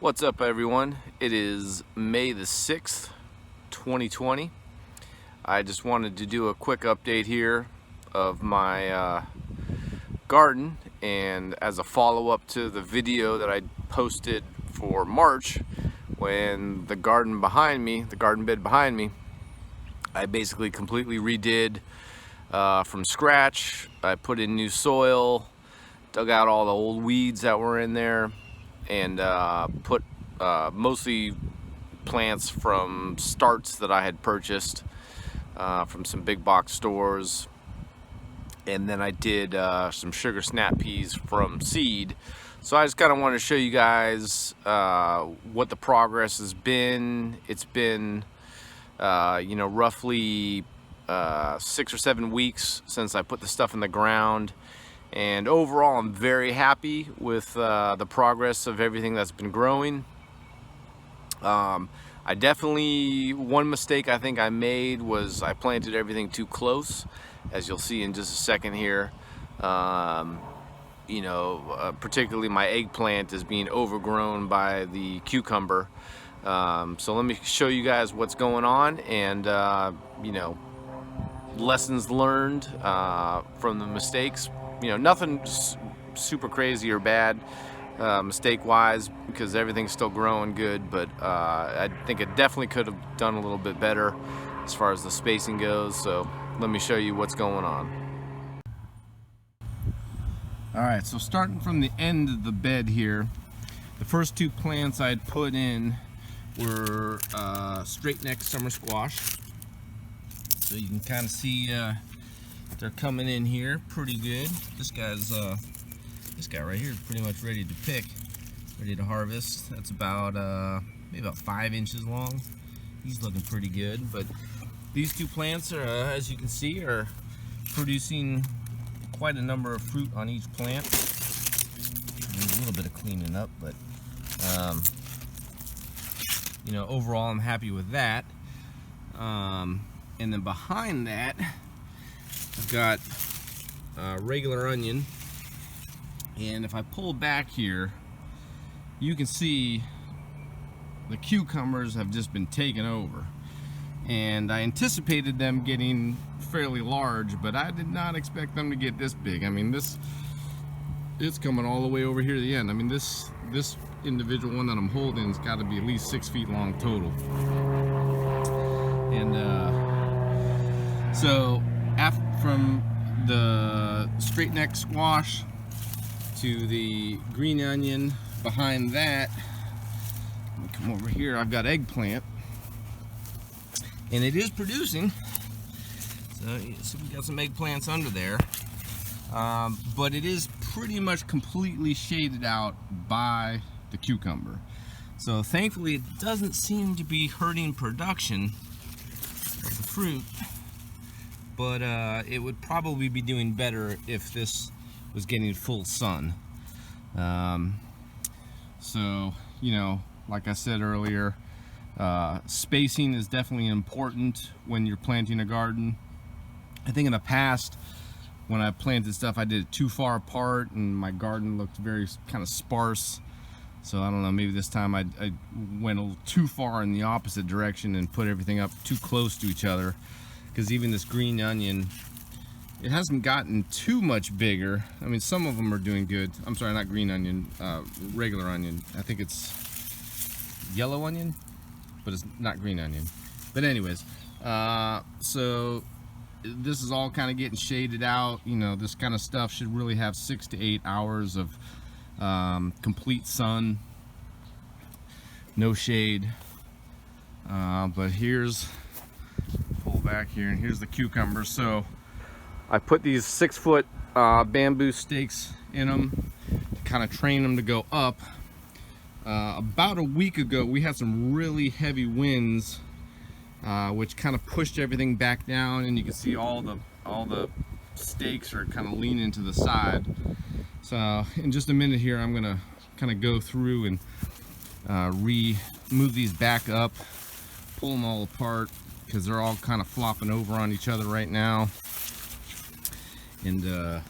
What's up, everyone? It is May the 6th, 2020. I just wanted to do a quick update here of my garden, and as a follow-up to the video that I posted for March, when the garden bed behind me, I basically completely redid from scratch. I put in new soil, dug out all the old weeds that were in there, and put mostly plants from starts that I had purchased from some big box stores, and then I did some sugar snap peas from seed. So I just kind of want to show you guys what the progress has been. It's been roughly 6 or 7 weeks since I put the stuff in the ground. And overall, I'm very happy with the progress of everything that's been growing. I definitely, one mistake I think I made was I planted everything too close, as you'll see in just a second here. Particularly my eggplant is being overgrown by the cucumber. So let me show you guys what's going on, and lessons learned from the mistakes. Nothing super crazy or bad mistake wise, because everything's still growing good, but I think it definitely could have done a little bit better as far as the spacing goes. So let me show you what's going on. Alright, so starting from the end of the bed here, the first 2 plants I'd put in were straight neck summer squash. So you can kind of see they're coming in here pretty good. This guy right here is pretty much ready to pick, ready to harvest. That's about maybe about 5 inches long. He's looking pretty good. But these 2 plants are, as you can see, are producing quite a number of fruit on each plant. Needs a little bit of cleaning up, but overall I'm happy with that. And then behind that, I've got regular onion, and if I pull back here, you can see the cucumbers have just been taken over. And I anticipated them getting fairly large, but I did not expect them to get this big. I mean, it's coming all the way over here to the end. I mean, this individual one that I'm holding has got to be at least 6 feet long total. And so from the straight neck squash to the green onion, behind that, let me come over here, I've got eggplant, and it is producing. So we got some eggplants under there, but it is pretty much completely shaded out by the cucumber. So thankfully it doesn't seem to be hurting production of the fruit, but it would probably be doing better if this was getting full sun. So like I said earlier, spacing is definitely important when you're planting a garden. I think in the past, when I planted stuff, I did it too far apart and my garden looked very kind of sparse. So I don't know, maybe this time I went a little too far in the opposite direction and put everything up too close to each other. Because even this green onion, it hasn't gotten too much bigger. I mean, some of them are doing good. I'm sorry, not green onion, regular onion. I think it's yellow onion, but it's not green onion. But anyways, so this is all kind of getting shaded out. This kind of stuff should really have 6 to 8 hours of complete sun, no shade. But here's, pull back here, and here's the cucumber. So I put these 6-foot bamboo stakes in them to kind of train them to go up. About a week ago, we had some really heavy winds, which kind of pushed everything back down, and you can see all the stakes are kind of leaning to the side. So in just a minute here, I'm gonna kind of go through and move these back up, pull them all apart, because they're all kind of flopping over on each other right now. And the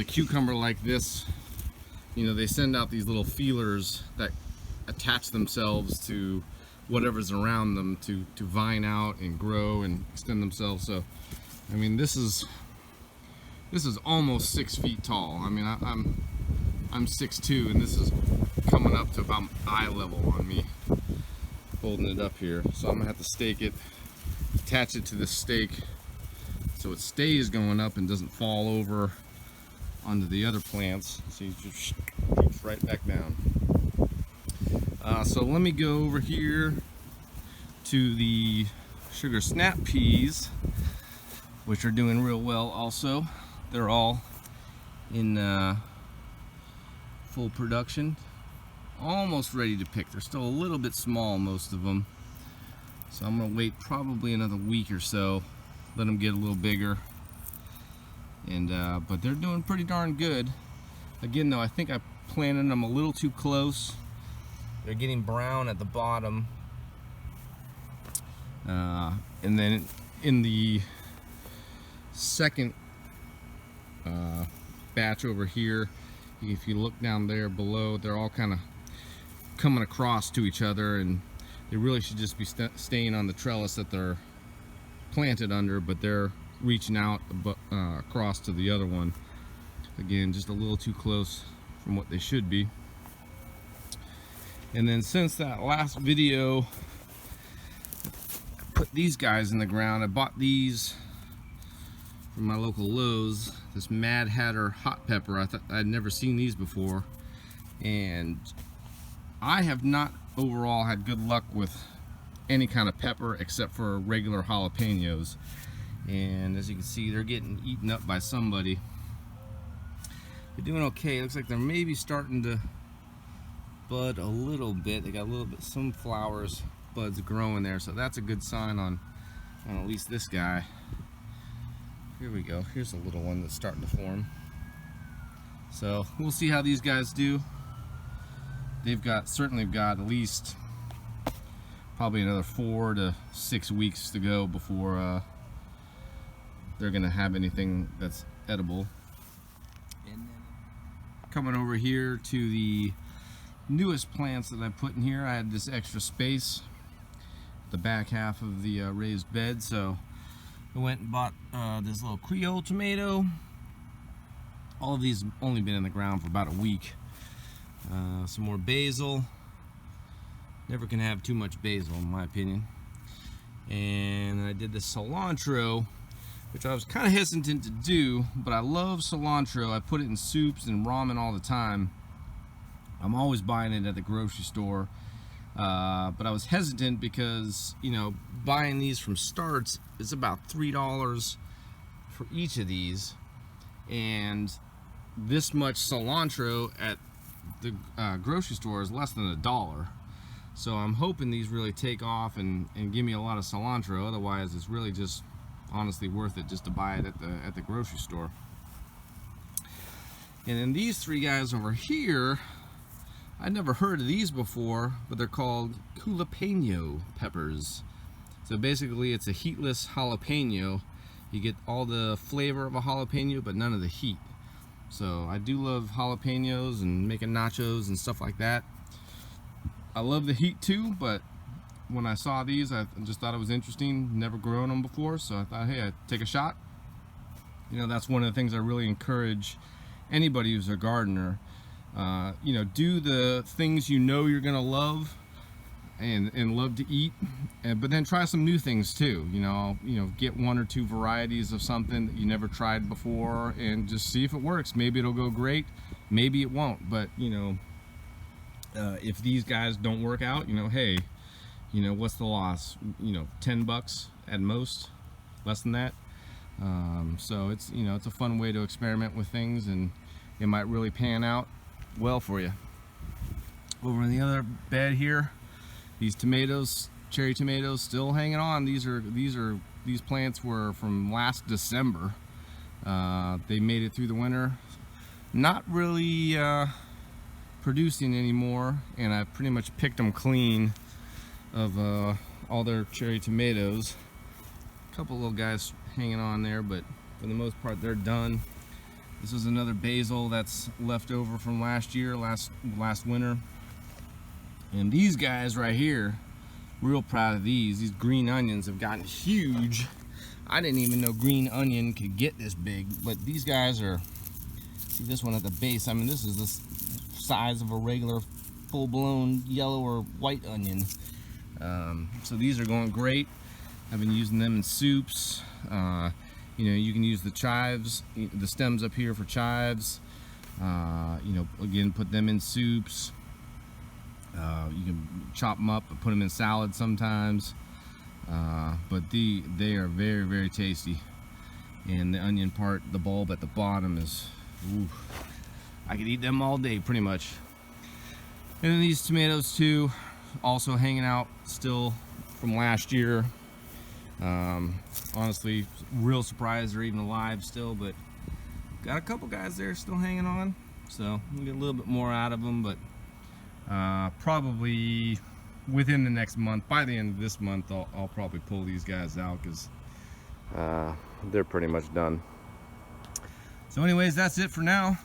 cucumber like this you know, they send out these little feelers that attach themselves to whatever's around them to vine out and grow and extend themselves. So I mean, this is almost 6 feet tall. I mean, I'm 6'2", and this is coming up to about eye level on me, holding it up here. So I'm gonna have to stake it, attach it to this stake so it stays going up and doesn't fall over onto the other plants. So you just droops right back down. So let me go over here to the sugar snap peas, which are doing real well also. They're all in full production, almost ready to pick. They're still a little bit small, most of them, so I'm gonna wait probably another week or so, let them get a little bigger. And but they're doing pretty darn good. Again though, I think I planted them a little too close. They're getting brown at the bottom, and then in the second batch over here, if you look down there below, they're all kind of coming across to each other, and they really should just be staying on the trellis that they're planted under, but they're reaching out across to the other one. Again, just a little too close from what they should be. And then since that last video, I put these guys in the ground. I bought these from my local Lowe's, this Mad Hatter hot pepper. I thought I'd never seen these before, and I have not overall had good luck with any kind of pepper except for regular jalapenos. And as you can see, they're getting eaten up by somebody. They're doing okay. It looks like they're maybe starting to bud a little bit. They got a little bit, some flowers, buds growing there, so that's a good sign on at least this guy. Here we go. Here's a little one that's starting to form. So we'll see how these guys do. They've certainly got at least probably another 4 to 6 weeks to go before they're gonna have anything that's edible. And then coming over here to the newest plants that I put in here, I had this extra space, the back half of the raised bed, so I went and bought this little Creole tomato. All of these have only been in the ground for about a week. Some more basil. Never can have too much basil, in my opinion. And I did this cilantro, which I was kind of hesitant to do, but I love cilantro. I put it in soups and ramen all the time. I'm always buying it at the grocery store. But I was hesitant because, you know, buying these from Starts is about $3 for each of these, and this much cilantro at the grocery store is less than $1. So I'm hoping these really take off and give me a lot of cilantro. Otherwise, it's really just honestly worth it just to buy it at the grocery store. And then these three guys over here, I'd never heard of these before, but they're called jalapeno peppers. So basically it's a heatless jalapeno. You get all the flavor of a jalapeno, but none of the heat. So I do love jalapenos and making nachos and stuff like that. I love the heat too, but when I saw these, I just thought it was interesting. Never grown them before, so I thought, hey, I'd take a shot. You know, that's one of the things I really encourage anybody who's a gardener. You know, do the things you know you're gonna love and love to eat, but then try some new things too. You know, get 1 or 2 varieties of something that you never tried before and just see if it works. Maybe it'll go great, maybe it won't. But you know, if these guys don't work out, you know, hey, you know, what's the loss? You know, $10 at most, less than that. So it's, you know, it's a fun way to experiment with things, and it might really pan out well for you. Over in the other bed here, these tomatoes, cherry tomatoes, still hanging on. These plants were from last December. They made it through the winter, not really producing anymore, and I pretty much picked them clean of all their cherry tomatoes. A couple little guys hanging on there, but for the most part they're done. This is another basil that's left over from last year, last winter. And these guys right here, real proud of these. These green onions have gotten huge. I didn't even know green onion could get this big, but these guys are, see this one at the base, I mean this is the size of a regular full-blown yellow or white onion. So these are going great. I've been using them in soups. You know, you can use the chives, the stems up here for chives. You know, again, put them in soups. You can chop them up and put them in salad sometimes. But they are very, very tasty. And the onion part, the bulb at the bottom is, ooh, I could eat them all day pretty much. And then these tomatoes too, also hanging out still from last year. Honestly, real surprised they're even alive still, but got a couple guys there still hanging on, so we'll get a little bit more out of them. But probably within the next month, by the end of this month, I'll probably pull these guys out because they're pretty much done. So anyways, that's it for now.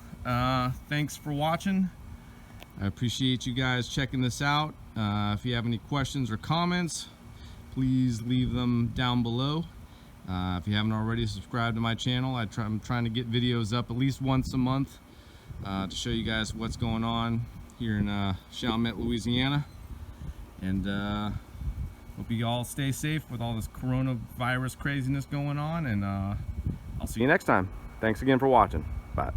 Thanks for watching. I appreciate you guys checking this out. If you have any questions or comments, please leave them down below. If you haven't already subscribed to my channel, I'm trying to get videos up at least once a month to show you guys what's going on here in Chalmette, Louisiana. And hope you all stay safe with all this coronavirus craziness going on, and I'll see you next time. Thanks again for watching. Bye.